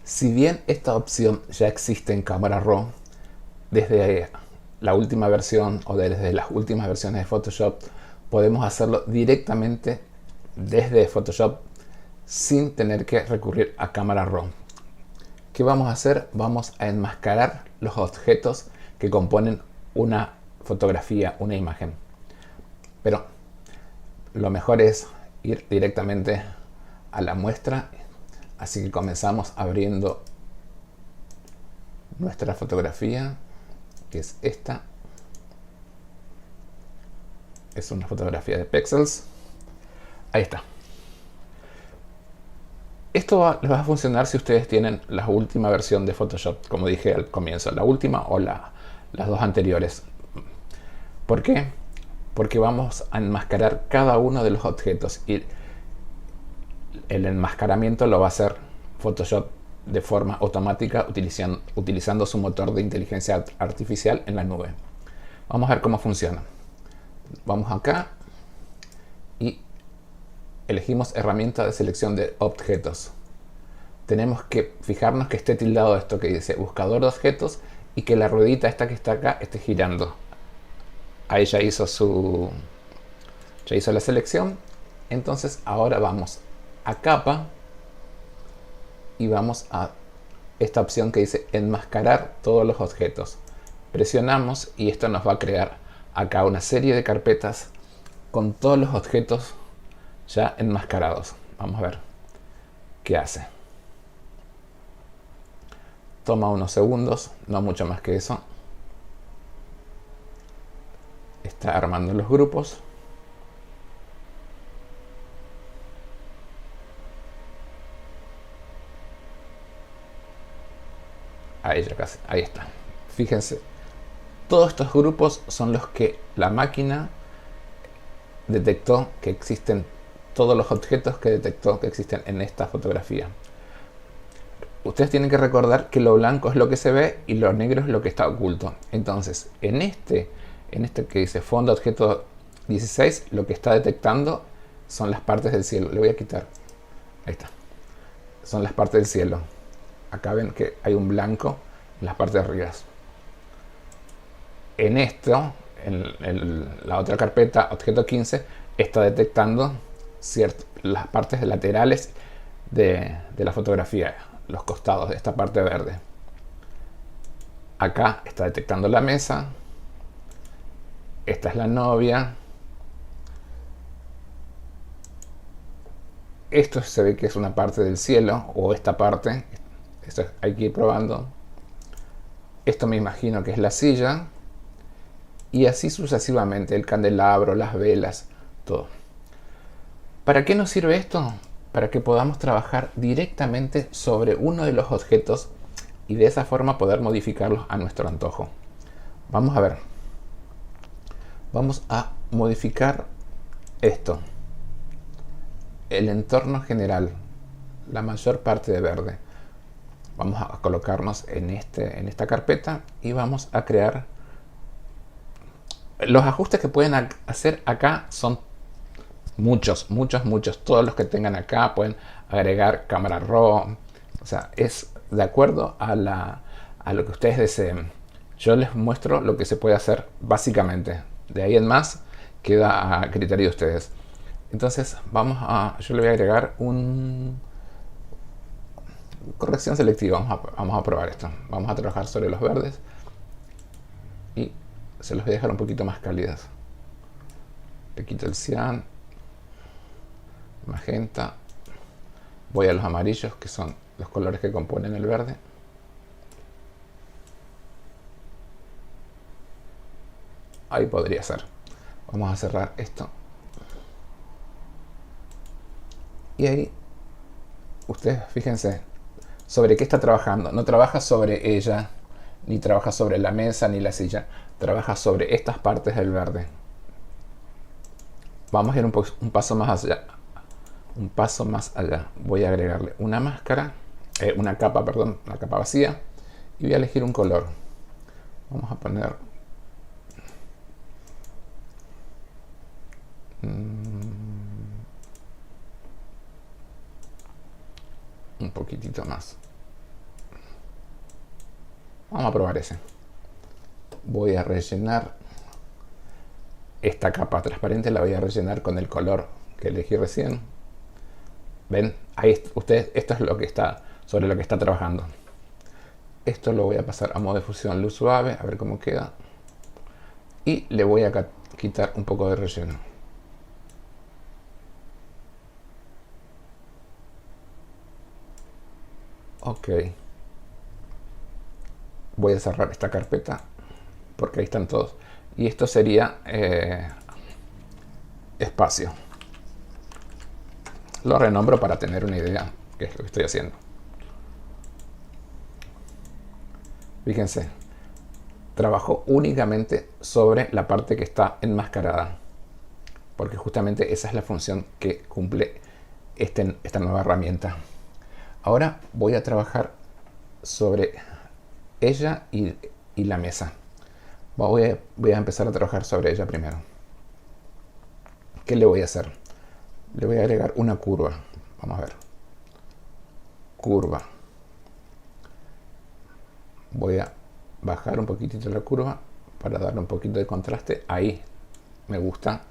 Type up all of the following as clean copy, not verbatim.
Si bien esta opción ya existe en Camera Raw, desde la última versión o desde las últimas versiones de Photoshop, podemos hacerlo directamente desde Photoshop sin tener que recurrir a Camera Raw. ¿Qué vamos a hacer? Vamos a enmascarar los objetos que componen una fotografía, una imagen. Pero lo mejor es ir directamente a la muestra, así que comenzamos abriendo nuestra fotografía, que es esta. Es una fotografía de Pexels. Ahí está. Esto les va a funcionar si ustedes tienen la última versión de Photoshop, como dije al comienzo, la última o las dos anteriores. ¿Por qué? Porque vamos a enmascarar cada uno de los objetos y el enmascaramiento lo va a hacer Photoshop de forma automática utilizando su motor de inteligencia artificial en la nube. Vamos a ver cómo funciona. Vamos acá y elegimos herramienta de selección de objetos. Tenemos que fijarnos que esté tildado esto que dice buscador de objetos y que la ruedita esta que está acá esté girando. Ahí ya hizo la selección. Entonces ahora vamos a capa y vamos a esta opción que dice enmascarar todos los objetos. Presionamos y esto nos va a crear acá una serie de carpetas con todos los objetos ya enmascarados. Vamos a ver qué hace. Toma unos segundos, no mucho más que eso. Está armando los grupos. Ahí ya casi, ahí está. Fíjense, todos estos grupos son los que la máquina detectó que existen, todos los objetos que detectó que existen en esta fotografía. Ustedes tienen que recordar que lo blanco es lo que se ve y lo negro es lo que está oculto. Entonces, en este que dice fondo objeto 16, lo que está detectando son las partes del cielo. Le voy a quitar. Ahí está. Son las partes del cielo. Acá ven que hay un blanco en las partes de arriba. En esto, en la otra carpeta, objeto 15, está detectando las partes laterales de la fotografía, los costados de esta parte verde. Acá está detectando la mesa. Esta es la novia. Esto se ve que es una parte del cielo, o esta parte. Esto hay que ir probando. Esto me imagino que es la silla. Y así sucesivamente, el candelabro, las velas, todo. ¿Para qué nos sirve esto? Para que podamos trabajar directamente sobre uno de los objetos y de esa forma poder modificarlos a nuestro antojo. Vamos a ver. Vamos a modificar esto. El entorno general, la mayor parte de verde. Vamos a colocarnos en esta carpeta y vamos a crear. Los ajustes que pueden hacer acá son muchos. Todos los que tengan acá pueden agregar cámara RAW. O sea, es de acuerdo a lo que ustedes deseen. Yo les muestro lo que se puede hacer básicamente. De ahí en más queda a criterio de ustedes. Entonces yo le voy a agregar corrección selectiva. Vamos a probar esto. Vamos a trabajar sobre los verdes y se los voy a dejar un poquito más cálidos. Le quito el cian, magenta, voy a los amarillos, que son los colores que componen el verde. Ahí podría ser. Vamos a cerrar esto. Y ahí, ustedes fíjense sobre qué está trabajando. No trabaja sobre ella, ni trabaja sobre la mesa, ni la silla. Trabaja sobre estas partes del verde. Vamos a ir un paso más allá. Un paso más allá. Voy a agregarle una máscara, una capa vacía, y voy a elegir un color. Vamos a poner un poquitito más. Vamos a probar ese. Voy a rellenar esta capa transparente, la voy a rellenar con el color que elegí recién. ¿Ven? Ahí ustedes, esto es lo que está, sobre lo que está trabajando. Esto lo voy a pasar a modo de fusión luz suave, a ver cómo queda. Y le voy a quitar un poco de relleno. Ok. Voy a cerrar esta carpeta porque ahí están todos. Y esto sería espacio. Lo renombro para tener una idea qué es lo que estoy haciendo. Fíjense, trabajo únicamente sobre la parte que está enmascarada, porque justamente esa es la función que cumple esta nueva herramienta. Ahora voy a trabajar sobre ella y la mesa. Voy a empezar a trabajar sobre ella primero. ¿Qué le voy a hacer? Le voy a agregar una curva. Vamos a ver. Curva. Voy a bajar un poquitito la curva para darle un poquito de contraste. Ahí me gusta.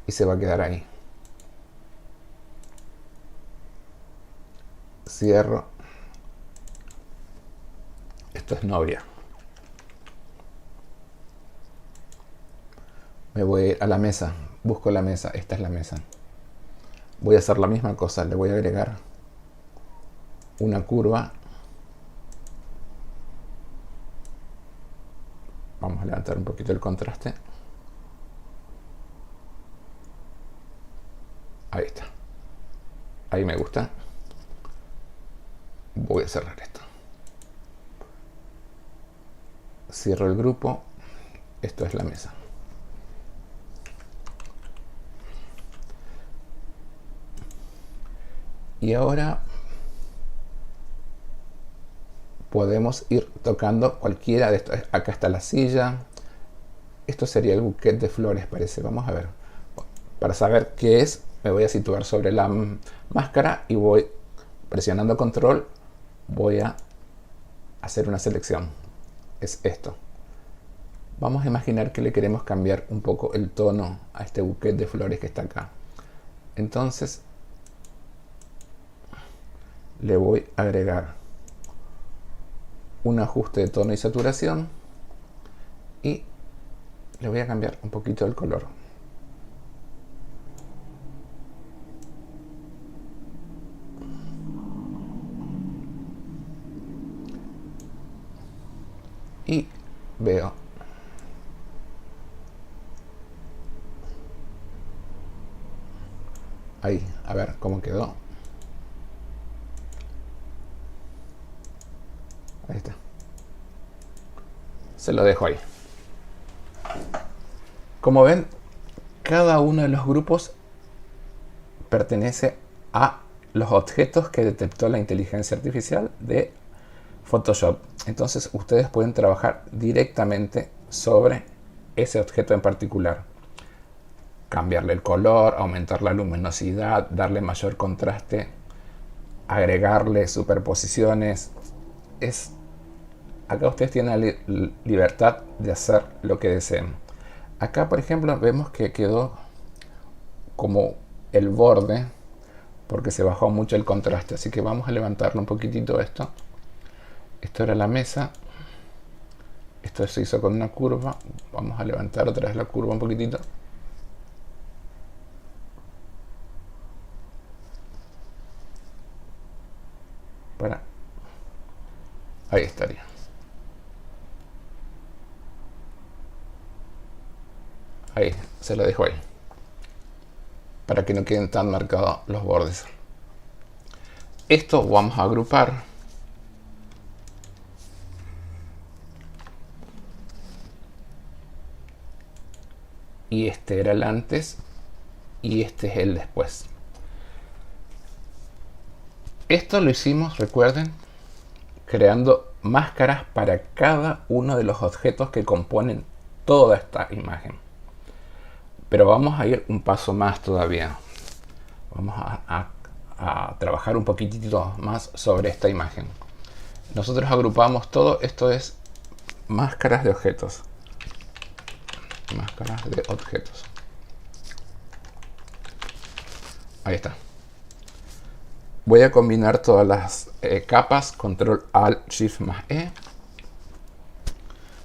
Y se va a quedar ahí. Cierro. Esto es novia. Me voy a ir a la mesa. Busco la mesa. Esta es la mesa. Voy a hacer la misma cosa. Le voy a agregar una curva. Vamos a levantar un poquito el contraste. Ahí está. Ahí me gusta. Voy a cerrar esto. Cierro el grupo. Esto es la mesa. Y ahora podemos ir tocando cualquiera de estos. Acá está la silla. Esto sería el buquet de flores, parece. Vamos a ver. Para saber qué es, me voy a situar sobre la máscara y voy presionando control. Voy a hacer una selección. Es esto. Vamos a imaginar que le queremos cambiar un poco el tono a este buquet de flores que está acá. Entonces le voy a agregar un ajuste de tono y saturación y le voy a cambiar un poquito el color. Y veo ahí, a ver cómo quedó. Ahí está. Se lo dejo ahí. Como ven, cada uno de los grupos pertenece a los objetos que detectó la inteligencia artificial de Photoshop. Entonces ustedes pueden trabajar directamente sobre ese objeto en particular. Cambiarle el color, aumentar la luminosidad, darle mayor contraste, agregarle superposiciones. Acá ustedes tienen la libertad de hacer lo que deseen. Acá, por ejemplo, vemos que quedó como el borde porque se bajó mucho el contraste. Así que vamos a levantarlo un poquitito esto. Esto era la mesa. Esto se hizo con una curva. Vamos a levantar otra vez la curva un poquitito. Ahí estaría. Ahí, se lo dejo ahí. Para que no queden tan marcados los bordes. Esto vamos a agrupar. Y este era el antes y este es el después. Esto lo hicimos, recuerden, creando máscaras para cada uno de los objetos que componen toda esta imagen. Pero vamos a ir un paso más todavía. Vamos a trabajar un poquitito más sobre esta imagen. nosotros agrupamos todo. Esto es máscaras de objetos. Máscaras de objetos. Ahí está. Voy a combinar todas las capas. Control Alt Shift más E.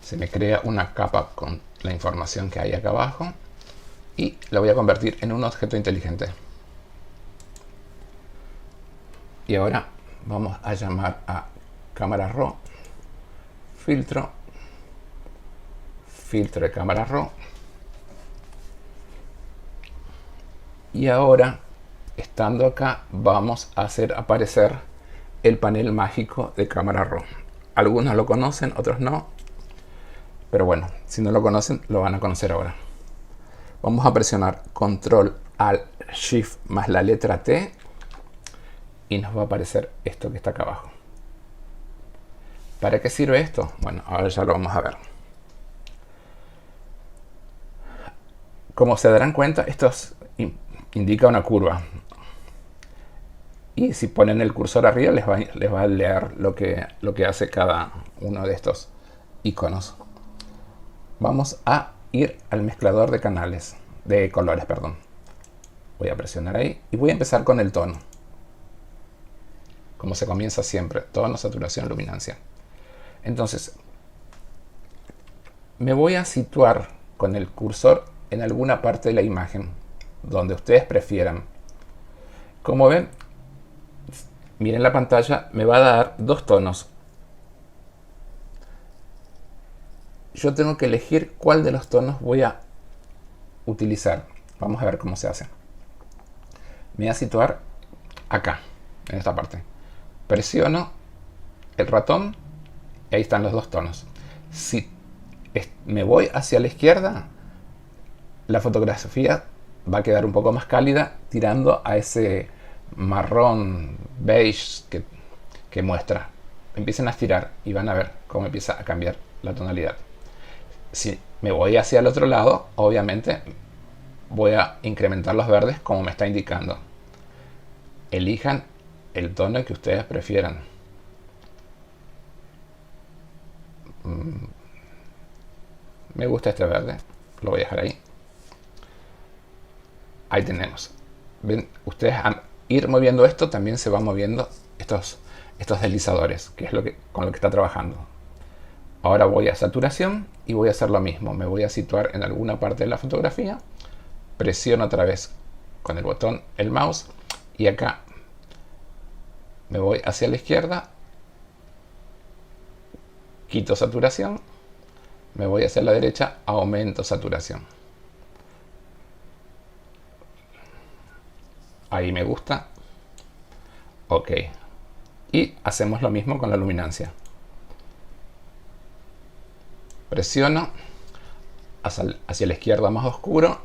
Se me crea una capa con la información que hay acá abajo. Y la voy a convertir en un objeto inteligente. Y ahora vamos a llamar a cámara RAW. Filtro. Filtro de cámara RAW. Y ahora, estando acá, vamos a hacer aparecer el panel mágico de cámara RAW. Algunos lo conocen, otros no. Pero bueno, si no lo conocen, lo van a conocer ahora. Vamos a presionar Control Alt Shift más la letra T. Y nos va a aparecer esto que está acá abajo. ¿Para qué sirve esto? Bueno, ahora ya lo vamos a ver. Como se darán cuenta, esto indica una curva. Y si ponen el cursor arriba, les va a leer lo que hace cada uno de estos iconos. Vamos a ir al mezclador de canales, de colores, perdón. Voy a presionar ahí y voy a empezar con el tono. Como se comienza siempre, tono, saturación, luminancia. Entonces, me voy a situar con el cursor en alguna parte de la imagen, donde ustedes prefieran. Como ven, miren la pantalla, me va a dar dos tonos. Yo tengo que elegir cuál de los tonos voy a utilizar. Vamos a ver cómo se hace. Me voy a situar acá, en esta parte. Presiono el ratón y ahí están los dos tonos. Si me voy hacia la izquierda, la fotografía va a quedar un poco más cálida, tirando a ese marrón beige que muestra. Empiecen a estirar y van a ver cómo empieza a cambiar la tonalidad. Si me voy hacia el otro lado, obviamente voy a incrementar los verdes como me está indicando. Elijan el tono que ustedes prefieran. Me gusta este verde, lo voy a dejar ahí. Ahí tenemos. Ven, ustedes al ir moviendo esto, también se van moviendo estos deslizadores, que es con lo que está trabajando. Ahora voy a saturación y voy a hacer lo mismo. Me voy a situar en alguna parte de la fotografía. Presiono otra vez con el botón el mouse y acá me voy hacia la izquierda. Quito saturación. Me voy hacia la derecha. Aumento saturación. Ahí me gusta. Ok. Y hacemos lo mismo con la luminancia. Presiono hacia la izquierda más oscuro,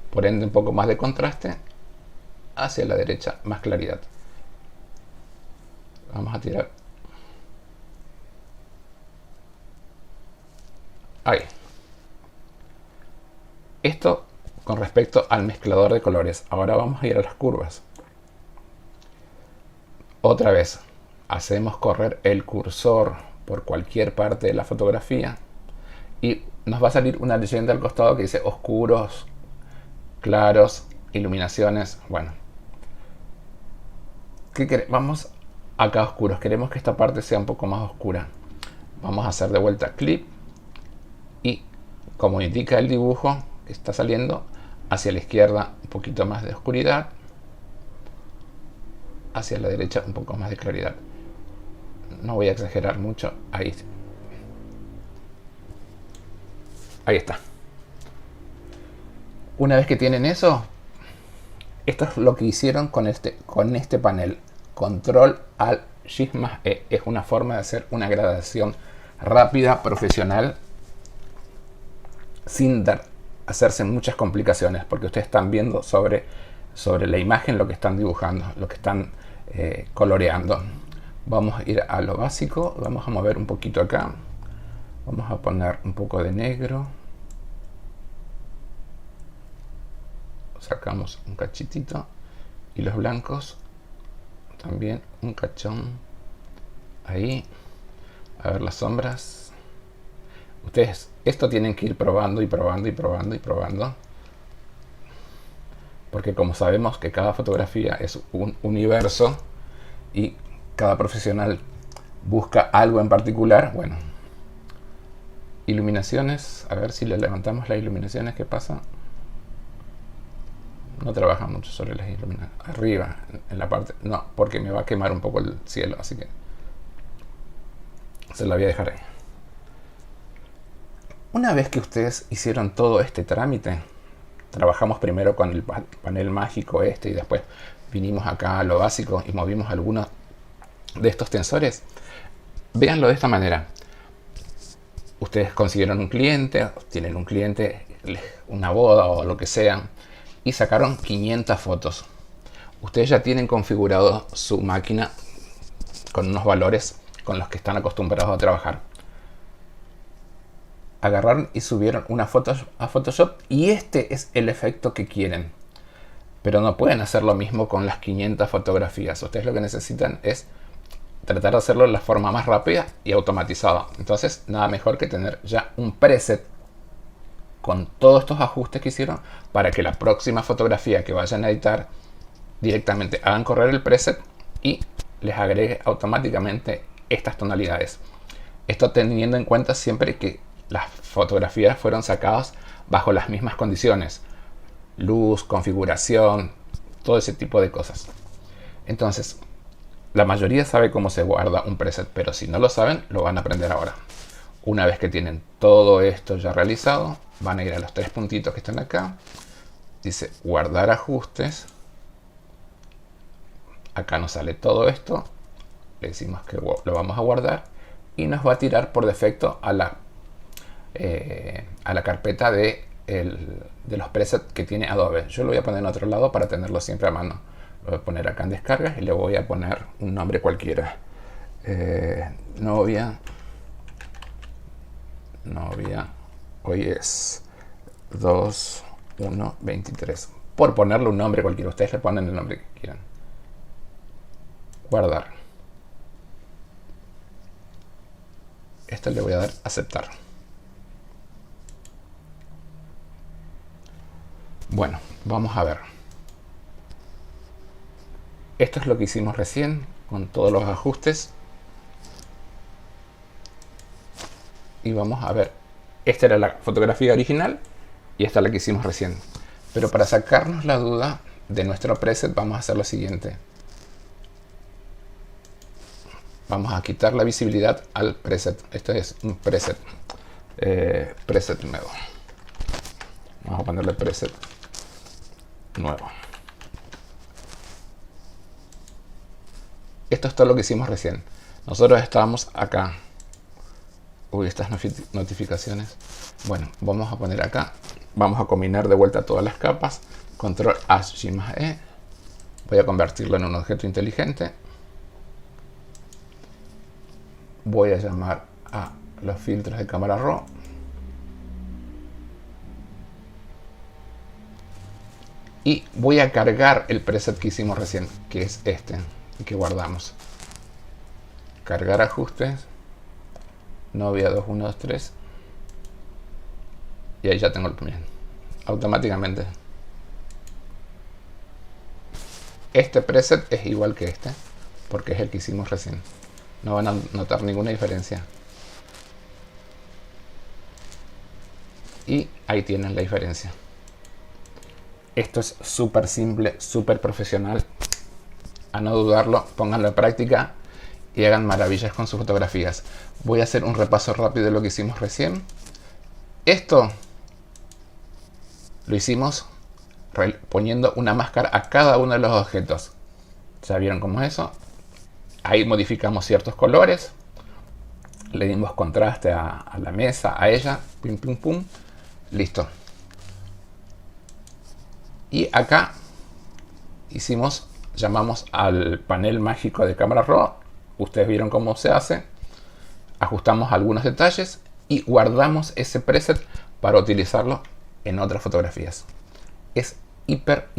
por ende un poco más de contraste, hacia la derecha más claridad. Vamos a tirar ahí. Esto con respecto al mezclador de colores. Ahora vamos a ir a las curvas. Otra vez hacemos correr el cursor por cualquier parte de la fotografía y nos va a salir una leyenda al costado que dice oscuros, claros, iluminaciones. Bueno, vamos acá a oscuros. Queremos que esta parte sea un poco más oscura. Vamos a hacer de vuelta clip y como indica el dibujo que está saliendo, hacia la izquierda un poquito más de oscuridad, hacia la derecha un poco más de claridad. No voy a exagerar mucho. Ahí está. Una vez que tienen eso, esto es lo que hicieron con este panel. Control Alt Shift más E. Es una forma de hacer una gradación rápida, profesional, sin hacerse muchas complicaciones, porque ustedes están viendo sobre la imagen lo que están dibujando, lo que están coloreando. Vamos a ir a lo básico, vamos a mover un poquito acá, vamos a poner un poco de negro, sacamos un cachitito y los blancos también un cachón Ahí. A ver las sombras. Ustedes esto tienen que ir probando y probando y probando y probando. Porque como sabemos que cada fotografía es un universo y cada profesional busca algo en particular, bueno. Iluminaciones, a ver si le levantamos las iluminaciones, ¿qué pasa? No trabaja mucho sobre las iluminaciones. Arriba, en la parte... No, porque me va a quemar un poco el cielo, así que se la voy a dejar ahí. Una vez que ustedes hicieron todo este trámite, trabajamos primero con el panel mágico y después vinimos acá a lo básico y movimos algunos de estos tensores. Véanlo de esta manera. Ustedes consiguieron un cliente, tienen un cliente, una boda o lo que sea, y sacaron 500 fotos. Ustedes ya tienen configurado su máquina con unos valores con los que están acostumbrados a trabajar. Agarraron y subieron una foto a Photoshop y este es el efecto que quieren. Pero no pueden hacer lo mismo con las 500 fotografías. Ustedes lo que necesitan es tratar de hacerlo de la forma más rápida y automatizada. Entonces, nada mejor que tener ya un preset con todos estos ajustes que hicieron para que la próxima fotografía que vayan a editar directamente hagan correr el preset y les agregue automáticamente estas tonalidades. Esto teniendo en cuenta siempre que las fotografías fueron sacadas bajo las mismas condiciones. Luz, configuración, todo ese tipo de cosas. Entonces, la mayoría sabe cómo se guarda un preset, pero si no lo saben, lo van a aprender ahora. Una vez que tienen todo esto ya realizado, van a ir a los tres puntitos que están acá. Dice guardar ajustes. Acá nos sale todo esto. Le decimos que lo vamos a guardar y nos va a tirar por defecto a la carpeta de los presets que tiene Adobe. Yo lo voy a poner en otro lado para tenerlo siempre a mano. Lo voy a poner acá en descargas y le voy a poner un nombre cualquiera. Novia. Hoy es 2/1/23. Por ponerle un nombre cualquiera. Ustedes le ponen el nombre que quieran. Guardar. Esto le voy a dar aceptar. Bueno, vamos a ver. Esto es lo que hicimos recién con todos los ajustes. Y vamos a ver. Esta era la fotografía original y esta es la que hicimos recién. Pero para sacarnos la duda de nuestro preset vamos a hacer lo siguiente. Vamos a quitar la visibilidad al preset. Esto es un preset. Preset nuevo. Vamos a ponerle preset nuevo. Esto es todo lo que hicimos recién. Nosotros estábamos acá. Uy, estas notificaciones. Bueno, vamos a poner acá. Vamos a combinar de vuelta todas las capas. Control H más E. Voy a convertirlo en un objeto inteligente. Voy a llamar a los filtros de cámara RAW. Y voy a cargar el preset que hicimos recién, que es este, que guardamos. Cargar ajustes. Novia 2123. Y ahí ya tengo el primer. Automáticamente. Este preset es igual que este, porque es el que hicimos recién. No van a notar ninguna diferencia. Y ahí tienen la diferencia. Esto es súper simple, súper profesional. A no dudarlo, pónganlo en práctica y hagan maravillas con sus fotografías. Voy a hacer un repaso rápido de lo que hicimos recién. Esto lo hicimos poniendo una máscara a cada uno de los objetos. ¿Ya vieron cómo es eso? Ahí modificamos ciertos colores. Le dimos contraste a la mesa, a ella. Pum, pum, pum. Listo. Y acá llamamos al panel mágico de cámara RAW. Ustedes vieron cómo se hace. Ajustamos algunos detalles y guardamos ese preset para utilizarlo en otras fotografías. Es hiper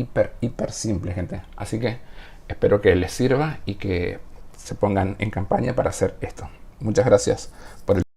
simple, gente. Así que espero que les sirva y que se pongan en campaña para hacer esto. Muchas gracias por el